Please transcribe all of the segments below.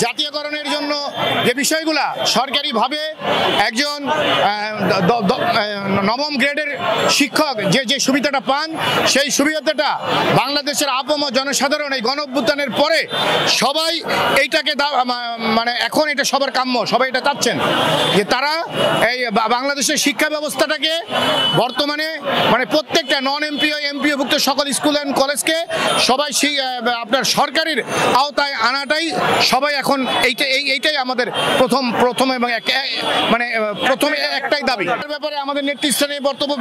জাতীয়করণের জন্য যে বিষয়গুলা সরকারিভাবে একজন নবম গ্রেডের শিক্ষক যে সুবিধাটা পান, সেই সুবিধাটা বাংলাদেশের আপামর জনসাধারণ এই গণঅভ্যুত্থানের পরে সবাই এইটাকে মানে এখন এটা সবার কাম্য, সবাই এটা চাচ্ছেন যে তারা এই বাংলাদেশের শিক্ষা ব্যবস্থাটাকে বর্তমানে মানে প্রত্যেকটা নন এমপিও এমপিওভুক্ত সকল স্কুল অ্যান্ড কলেজকে সবাই সেই আপনার সরকারের আওতায় আনাটাই সবাই এখন এইটাই আমাদের প্রথম এবং মানে প্রথমে একটাই দাবি। এর ব্যাপারে আমাদের নেতৃস্থানীয় বক্তব্য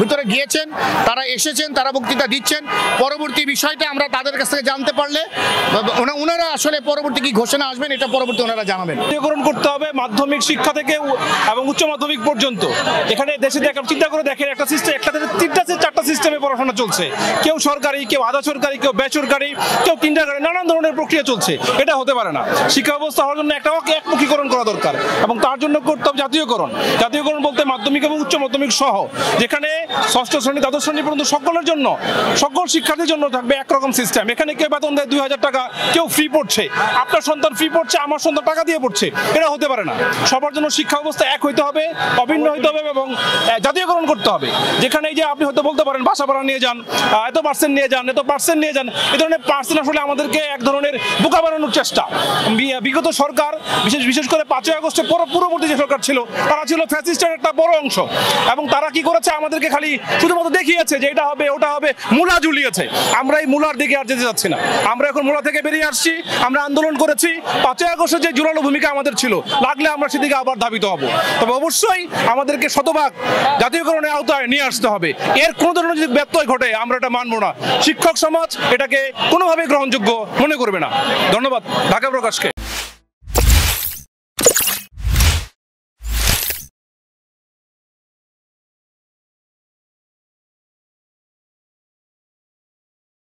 ভিতরে গিয়েছেন, তারা এসেছেন, তারা বক্তৃতা দিচ্ছেন। পরবর্তী বিষয়টা আমরা তাদের কাছ থেকে জানতে পারলে ওনারা আসলে পরবর্তী কি ঘোষণা আসবেন এটা পরবর্তী ওনারা জানাবেন। জাতীয়করণ করতে হবে মাধ্যমিক শিক্ষা থেকে এবং উচ্চ মাধ্যমিক পর্যন্ত। এখানে দেশে চিন্তা করে দেখেন একটা সিস্টেম, তিনটা চারটা সিস্টেমে পড়াশোনা চলছে, কেউ সরকারি, কেউ আধা সরকারি, কেউ বেসরকারি, কেউ কিন্ডারগার্টেন, নানান ধরনের প্রক্রিয়া চলছে। এটা হতে পারে না। শিক্ষা ব্যবস্থা হওয়ার জন্য একটা একমুখীকরণ করা দরকার এবং তার জন্য করতে হবে জাতীয়করণ। জাতীয়করণ বলতে মাধ্যমিক এবং উচ্চ মাধ্যমিক সহ, যেখানে ষষ্ঠ শ্রেণী দ্বাদশ শ্রেণী পর্যন্ত সকলের জন্য, সকল শিক্ষার্থীর জন্য থাকবে একরকম সিস্টেম। এখানে কেউ বেতন দেয় 2000 টাকা, কেউ ফ্রি পড়ছে, আপনার সন্তান ফ্রি পড়ছে, আমার সন্তান টাকা দিয়ে পড়ছে। এটা হতে পারে না। সবার জন্য শিক্ষা ব্যবস্থা এক হইতে হবে, অভিন্ন হইতে হবে এবং জাতীয়করণ করতে হবে। যেখানে এই যে আপনি হয়তো বলতে পারেন বাসা ভাড়া নিয়ে যান, এত পার্সেন্ট নিয়ে যান, এত পার্সেন্ট নিয়ে যান, এই ধরনের পার্সেন্ট আসলে আমাদেরকে এক ধরনের বোকা বানানোর চেষ্টা। বিগত সরকার বিশেষ করে 5ই আগস্টের পূর্ববর্তী যে সরকার ছিল, তারা ছিল ফ্যাসিস্টের একটা বড় অংশ এবং তারা কি করেছে আমাদেরকে খালি শুধুমাত্র দেখিয়েছে যে এটা হবে ওটা হবে, মূলা ঝুলিয়েছে। আমরা এই মূলার দিকে আর যেতে যাচ্ছি না। আমরা এখন মূলা থেকে বেরিয়ে আসছি। আমরা আন্দোলন করেছি। 5ই আগস্টের যে জোরালো ভূমিকা আমাদের ছিল, লাগলে আমরা সেদিকে আবার ধাবিত হব। তবে অবশ্যই আমাদেরকে শতভাগ জাতীয়করণের আওতায় নিয়ে আসতে হবে। এর কোনো ধরনের যদি ব্যত্যয় ঘটে আমরা এটা মানব না। শিক্ষক সমাজ এটাকে কোনোভাবেই গ্রহণযোগ্য মনে করবে না। ধন্যবাদ ঢাকা প্রকাশকে।